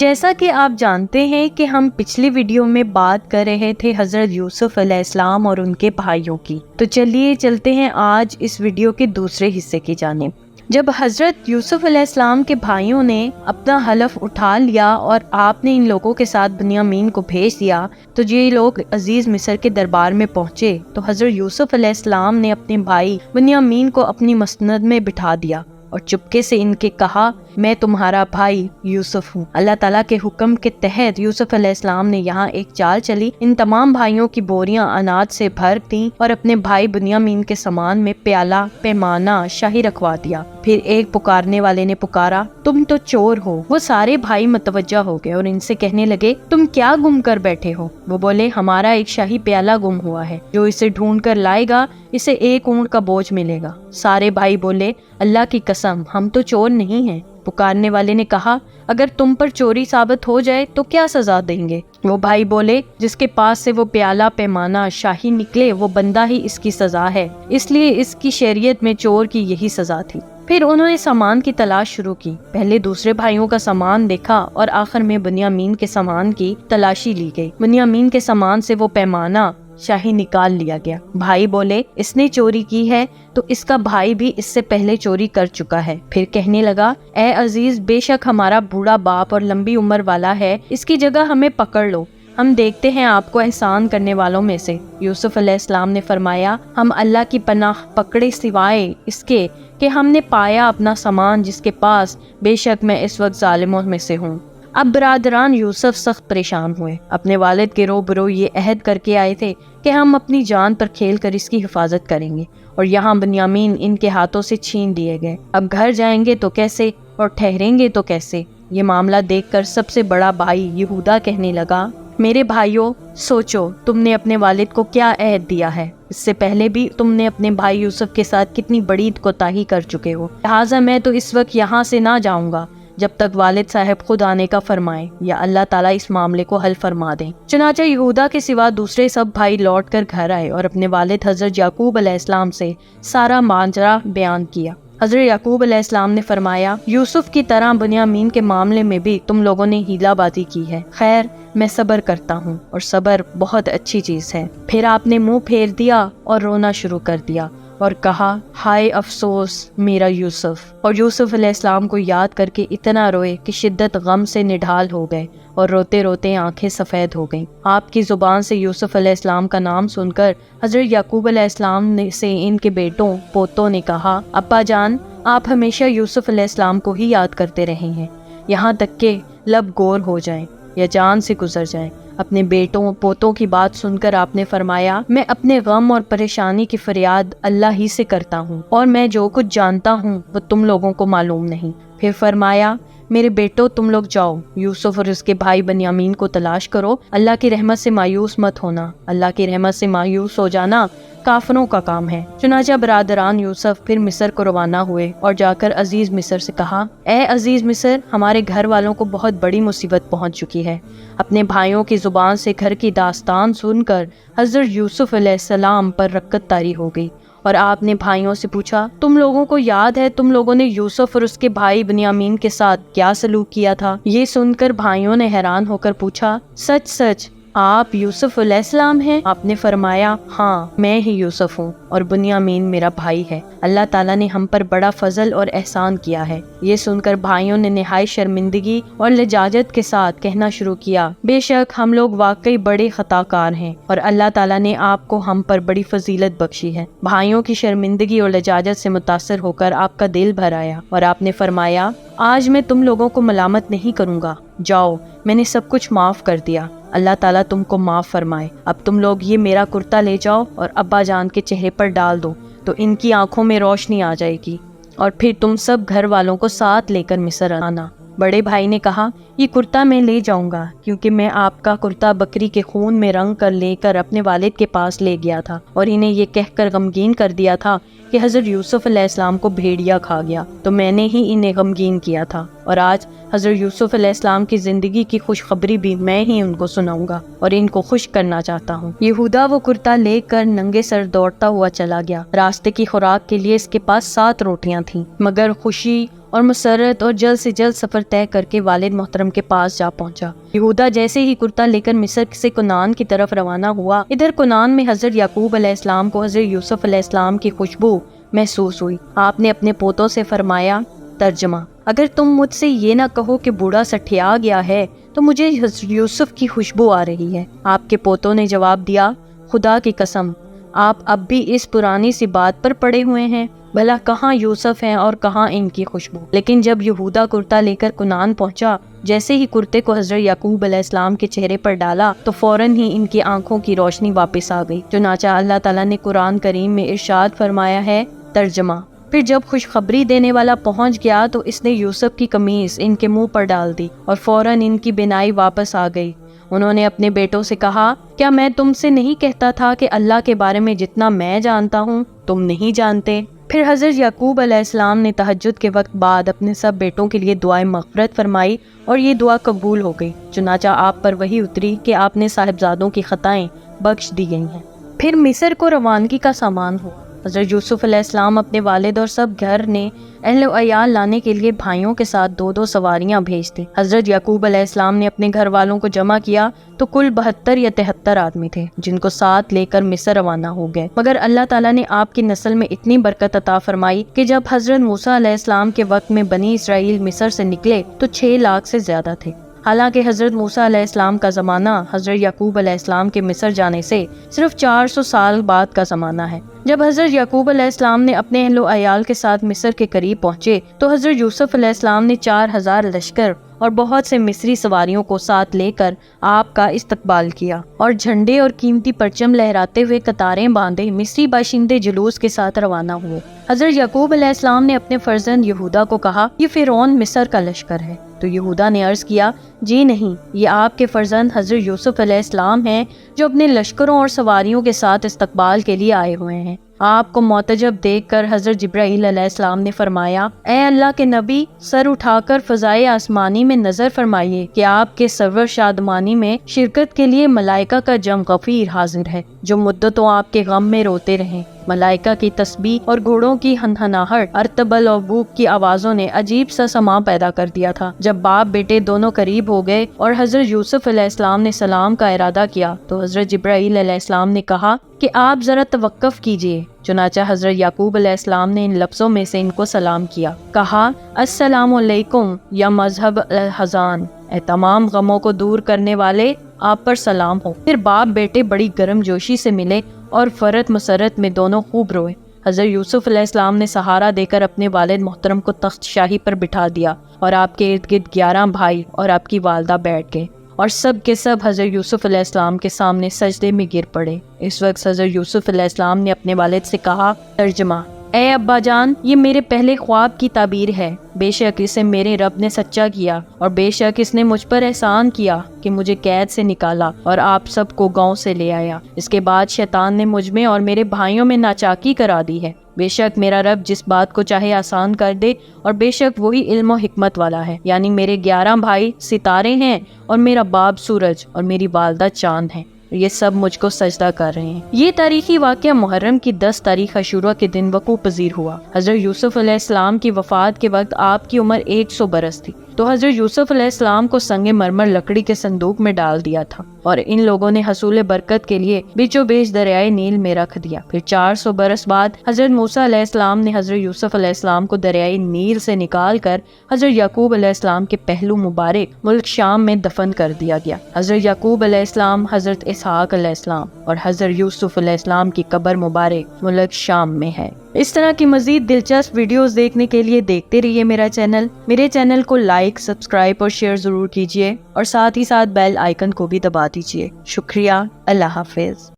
جیسا کہ آپ جانتے ہیں کہ ہم پچھلی ویڈیو میں بات کر رہے تھے حضرت یوسف علیہ السلام اور ان کے بھائیوں کی، تو چلیے چلتے ہیں آج اس ویڈیو کے دوسرے حصے کی جانب۔ جب حضرت یوسف علیہ السلام کے بھائیوں نے اپنا حلف اٹھا لیا اور آپ نے ان لوگوں کے ساتھ بنیامین کو بھیج دیا تو یہ لوگ عزیز مصر کے دربار میں پہنچے تو حضرت یوسف علیہ السلام نے اپنے بھائی بنیامین کو اپنی مسند میں بٹھا دیا اور چپکے سے ان کے کہا، میں تمہارا بھائی یوسف ہوں۔ اللہ تعالیٰ کے حکم کے تحت یوسف علیہ السلام نے یہاں ایک چال چلی، ان تمام بھائیوں کی بوریاں اناج سے بھر دیں اور اپنے بھائی بنیامین کے سامان میں پیالہ، پیمانہ، شاہی رکھوا دیا۔ پھر ایک پکارنے والے نے پکارا، تم تو چور ہو۔ وہ سارے بھائی متوجہ ہو گئے اور ان سے کہنے لگے، تم کیا گم کر بیٹھے ہو؟ وہ بولے، ہمارا ایک شاہی پیالہ گم ہوا ہے، جو اسے ڈھونڈ کر لائے گا اسے 1 اونٹ کا بوجھ ملے گا۔ سارے بھائی بولے، اللہ کی قسم ہم تو چور نہیں ہیں۔ پکارنے والے نے کہا، اگر تم پر چوری ثابت ہو جائے تو کیا سزا دیں گے؟ وہ بھائی بولے، جس کے پاس سے وہ پیالہ، پیمانہ، شاہی نکلے وہ بندہ ہی اس کی سزا ہے، اس لیے اس کی شریعت میں چور کی یہی سزا تھی۔ پھر انہوں نے سامان کی تلاش شروع کی، پہلے دوسرے بھائیوں کا سامان دیکھا اور آخر میں بنیامین کے سامان کی تلاشی لی گئی۔ بنیامین کے سامان سے وہ پیمانہ، شاہی نکال لیا گیا۔ بھائی بولے، اس نے چوری کی ہے تو اس کا بھائی بھی اس سے پہلے چوری کر چکا ہے۔ پھر کہنے لگا، اے عزیز، بے شک ہمارا بوڑھا باپ اور لمبی عمر والا ہے، اس کی جگہ ہمیں پکڑ لو، ہم دیکھتے ہیں آپ کو احسان کرنے والوں میں سے۔ یوسف علیہ السلام نے فرمایا، ہم اللہ کی پناہ پکڑے سوائے اس کے کہ ہم نے پایا اپنا سامان جس کے پاس، بے شک میں اس وقت ظالموں میں سے ہوں۔ اب برادران یوسف سخت پریشان ہوئے، اپنے والد کے روبرو یہ عہد کر کے آئے تھے کہ ہم اپنی جان پر کھیل کر اس کی حفاظت کریں گے، اور یہاں بنیامین ان کے ہاتھوں سے چھین دیے گئے۔ اب گھر جائیں گے تو کیسے اور ٹھہریں گے تو کیسے؟ یہ معاملہ دیکھ کر سب سے بڑا بھائی یہودا کہنے لگا، میرے بھائیوں، سوچو تم نے اپنے والد کو کیا عہد دیا ہے، اس سے پہلے بھی تم نے اپنے بھائی یوسف کے ساتھ کتنی بڑی کوتاہی کر چکے ہو، لہٰذا میں تو اس وقت یہاں سے نہ جاؤں گا جب تک والد صاحب خود آنے کا فرمائیں یا اللہ تعالیٰ اس معاملے کو حل فرما دیں۔ چنانچہ یہودا کے سوا دوسرے سب بھائی لوٹ کر گھر آئے اور اپنے والد حضرت یعقوب علیہ السلام سے سارا ماجرا بیان کیا۔ حضرت یعقوب علیہ السلام نے فرمایا، یوسف کی طرح بنیامین کے معاملے میں بھی تم لوگوں نے ہیلا بازی کی ہے، خیر میں صبر کرتا ہوں اور صبر بہت اچھی چیز ہے۔ پھر آپ نے منہ پھیر دیا اور رونا شروع کر دیا اور کہا، ہائے افسوس میرا یوسف، اور یوسف علیہ السلام کو یاد کر کے اتنا روئے کہ شدت غم سے نڈھال ہو گئے اور روتے روتے آنکھیں سفید ہو گئیں۔ آپ کی زبان سے یوسف علیہ السلام کا نام سن کر حضرت یعقوب علیہ السلام سے ان کے بیٹوں پوتوں نے کہا، ابا جان، آپ ہمیشہ یوسف علیہ السلام کو ہی یاد کرتے رہے ہیں، یہاں تک کہ لب گور ہو جائیں یا جان سے گزر جائیں۔ اپنے بیٹوں پوتوں کی بات سن کر آپ نے فرمایا، میں اپنے غم اور پریشانی کی فریاد اللہ ہی سے کرتا ہوں، اور میں جو کچھ جانتا ہوں وہ تم لوگوں کو معلوم نہیں۔ پھر فرمایا، میرے بیٹوں تم لوگ جاؤ، یوسف اور اس کے بھائی بنیامین کو تلاش کرو، اللہ کی رحمت سے مایوس مت ہونا، اللہ کی رحمت سے مایوس ہو جانا کافروں کا کام ہے۔ چنانچہ برادران یوسف پھر مصر کو روانہ ہوئے اور جا کر عزیز مصر سے کہا، اے عزیز مصر، ہمارے گھر والوں کو بہت بڑی مصیبت پہنچ چکی ہے۔ اپنے بھائیوں کی زبان سے گھر کی داستان سن کر حضرت یوسف علیہ السلام پر رکت طاری ہو گئی، اور آپ نے بھائیوں سے پوچھا، تم لوگوں کو یاد ہے تم لوگوں نے یوسف اور اس کے بھائی بنیامین کے ساتھ کیا سلوک کیا تھا؟ یہ سن کر بھائیوں نے حیران ہو کر پوچھا، سچ سچ آپ یوسف علیہ السلام ہیں؟ آپ نے فرمایا، ہاں میں ہی یوسف ہوں اور بنیامین میرا بھائی ہے، اللہ تعالیٰ نے ہم پر بڑا فضل اور احسان کیا ہے۔ یہ سن کر بھائیوں نے نہایت شرمندگی اور لجاجت کے ساتھ کہنا شروع کیا، بے شک ہم لوگ واقعی بڑے خطا کار ہیں اور اللہ تعالیٰ نے آپ کو ہم پر بڑی فضیلت بخشی ہے۔ بھائیوں کی شرمندگی اور لجاجت سے متاثر ہو کر آپ کا دل بھر آیا اور آپ نے فرمایا، آج میں تم لوگوں کو ملامت نہیں کروں گا، جاؤ میں نے سب کچھ معاف کر دیا، اللہ تعالیٰ تم کو معاف فرمائے۔ اب تم لوگ یہ میرا کرتا لے جاؤ اور ابا جان کے چہرے پر ڈال دو تو ان کی آنکھوں میں روشنی آ جائے گی، اور پھر تم سب گھر والوں کو ساتھ لے کر مصر آنا۔ بڑے بھائی نے کہا، یہ کرتا میں لے جاؤں گا، کیونکہ میں آپ کا کرتا بکری کے خون میں رنگ کر لے کر اپنے والد کے پاس لے گیا تھا اور انہیں یہ کہہ کر غمگین کر دیا تھا کہ حضرت یوسف علیہ السلام کو بھیڑیا کھا گیا، تو میں نے ہی انہیں غمگین کیا تھا، اور آج حضرت یوسف علیہ السلام کی زندگی کی خوشخبری بھی میں ہی ان کو سناؤں گا اور ان کو خوش کرنا چاہتا ہوں۔ یہودا وہ کرتا لے کر ننگے سر دوڑتا ہوا چلا گیا۔ راستے کی خوراک کے لیے اس کے پاس 7 روٹیاں تھیں، مگر خوشی اور مسرت اور جلد سے جلد سفر طے کر کے والد محترم کے پاس جا پہنچا۔ یہودا جیسے ہی کرتا لے کر مصر سے کنعان کی طرف روانہ ہوا، ادھر کنعان میں حضرت یعقوب علیہ السلام کو حضرت یوسف علیہ السلام کی خوشبو محسوس ہوئی۔ آپ نے اپنے پوتوں سے فرمایا، ترجمہ: اگر تم مجھ سے یہ نہ کہو کہ بوڑھا سٹھیا گیا ہے تو مجھے حضرت یوسف کی خوشبو آ رہی ہے۔ آپ کے پوتوں نے جواب دیا، خدا کی قسم، آپ اب بھی اس پرانی سی بات پر پڑے ہوئے ہیں، بھلا کہاں یوسف ہیں اور کہاں ان کی خوشبو۔ لیکن جب یہودا کرتا لے کر کنعان پہنچا، جیسے ہی کرتے کو حضرت یعقوب علیہ السلام کے چہرے پر ڈالا تو فوراً ہی ان کی آنکھوں کی روشنی واپس آ گئی۔ چنانچہ اللہ تعالیٰ نے قرآن کریم میں ارشاد فرمایا ہے، ترجمہ: پھر جب خوشخبری دینے والا پہنچ گیا تو اس نے یوسف کی قمیص ان کے منہ پر ڈال دی اور فوراً ان کی بینائی واپس آ گئی۔ انہوں نے اپنے بیٹوں سے کہا، کیا میں تم سے نہیں کہتا تھا کہ اللہ کے بارے میں جتنا میں جانتا ہوں تم نہیں جانتے؟ پھر حضرت یعقوب علیہ السلام نے تہجد کے وقت بعد اپنے سب بیٹوں کے لیے دعائیں مغفرت فرمائی اور یہ دعا قبول ہو گئی۔ چنانچہ آپ پر وحی اتری کہ آپ نے صاحبزادوں کی خطائیں بخش دی گئی ہیں۔ پھر مصر کو روانگی کا سامان ہوا۔ حضرت یوسف علیہ السلام اپنے والد اور سب گھر نے اہل و عیال لانے کے لیے بھائیوں کے ساتھ 2 سواریاں بھیج دی۔ حضرت یعقوب علیہ السلام نے اپنے گھر والوں کو جمع کیا تو کل 72 یا 73 آدمی تھے، جن کو ساتھ لے کر مصر روانہ ہو گئے۔ مگر اللہ تعالیٰ نے آپ کی نسل میں اتنی برکت عطا فرمائی کہ جب حضرت موسیٰ علیہ السلام کے وقت میں بنی اسرائیل مصر سے نکلے تو 6 لاکھ سے زیادہ تھے۔ حالانکہ حضرت موسیٰ علیہ السلام کا زمانہ حضرت یعقوب علیہ السلام کے مصر جانے سے صرف 400 سال بعد کا زمانہ ہے۔ جب حضرت یعقوب علیہ السلام نے اپنے اہل و عیال کے ساتھ مصر کے قریب پہنچے تو حضرت یوسف علیہ السلام نے 4000 لشکر اور بہت سے مصری سواریوں کو ساتھ لے کر آپ کا استقبال کیا اور جھنڈے اور قیمتی پرچم لہراتے ہوئے قطاریں باندھے مصری باشندے جلوس کے ساتھ روانہ ہوئے۔ حضرت یعقوب علیہ السلام نے اپنے فرزند یہودا کو کہا، یہ فرعون مصر کا لشکر ہے۔ تو یہودا نے عرض کیا، جی نہیں، یہ آپ کے فرزند حضرت یوسف علیہ السلام ہیں جو اپنے لشکروں اور سواریوں کے ساتھ استقبال کے لیے آئے ہوئے ہیں۔ آپ کو معتجب دیکھ کر حضرت جبرائیل علیہ السلام نے فرمایا، اے اللہ کے نبی، سر اٹھا کر فضائے آسمانی میں نظر فرمائیے کہ آپ کے سرور شادمانی میں شرکت کے لیے ملائکہ کا جم غفیر حاضر ہے، جو مدتوں آپ کے غم میں روتے رہیں۔ ملائکہ کی تسبیح اور گھوڑوں کی ہنہناہٹ، ارتبل اور بوک کی آوازوں نے عجیب سا سما پیدا کر دیا تھا۔ جب باپ بیٹے دونوں قریب ہو گئے اور حضرت یوسف علیہ السلام نے سلام کا ارادہ کیا تو حضرت جبرائیل علیہ السلام نے کہا کہ آپ ذرا توقف کیجئے۔ چنانچہ حضرت یعقوب علیہ السلام نے ان لفظوں میں سے ان کو سلام کیا، کہا، السلام علیکم یا مذہب الحزان، اے تمام غموں کو دور کرنے والے، آپ پر سلام ہو۔ پھر باپ بیٹے بڑی گرم جوشی سے ملے اور فرت مسرت میں دونوں خوب روئے۔ حضرت یوسف علیہ السلام نے سہارا دے کر اپنے والد محترم کو تخت شاہی پر بٹھا دیا اور آپ کے ارد گرد 11 بھائی اور آپ کی والدہ بیٹھ گئے اور سب کے سب حضرت یوسف علیہ السلام کے سامنے سجدے میں گر پڑے۔ اس وقت حضرت یوسف علیہ السلام نے اپنے والد سے کہا، ترجمہ: اے ابا جان، یہ میرے پہلے خواب کی تعبیر ہے۔ بے شک اسے میرے رب نے سچا کیا اور بے شک اس نے مجھ پر احسان کیا کہ مجھے قید سے نکالا اور آپ سب کو گاؤں سے لے آیا۔ اس کے بعد شیطان نے مجھ میں اور میرے بھائیوں میں ناچاکی کرا دی ہے۔ بے شک میرا رب جس بات کو چاہے آسان کر دے اور بے شک وہی علم و حکمت والا ہے۔ یعنی میرے 11 بھائی ستارے ہیں اور میرا باپ سورج اور میری والدہ چاند ہیں، یہ سب مجھ کو سجدہ کر رہے ہیں۔ یہ تاریخی واقعہ محرم کی 10 تاریخ عاشوراء کے دن وقوع پذیر ہوا۔ حضرت یوسف علیہ السلام کی وفات کے وقت آپ کی عمر 100 برس تھی، تو حضرت یوسف علیہ السلام کو سنگ مرمر لکڑی کے صندوق میں ڈال دیا تھا اور ان لوگوں نے حصول برکت کے لیے بیچو بیچ دریائے نیل میں رکھ دیا۔ پھر 400 برس بعد حضرت موسیٰ علیہ السلام نے حضرت یوسف علیہ السلام کو دریائے نیل سے نکال کر حضرت یعقوب علیہ السلام کے پہلو مبارک ملک شام میں دفن کر دیا گیا۔ حضرت یعقوب علیہ السلام، حضرت اسحاق علیہ السلام اور حضرت یوسف علیہ السلام کی قبر مبارک ملک شام میں ہے۔ اس طرح کی مزید دلچسپ ویڈیوز دیکھنے کے لیے دیکھتے رہیے میرے چینل کو لائک، سبسکرائب اور شیئر ضرور کیجیے اور ساتھ ہی ساتھ بیل آئیکن کو بھی دبا دیجیے۔ شکریہ، اللہ حافظ۔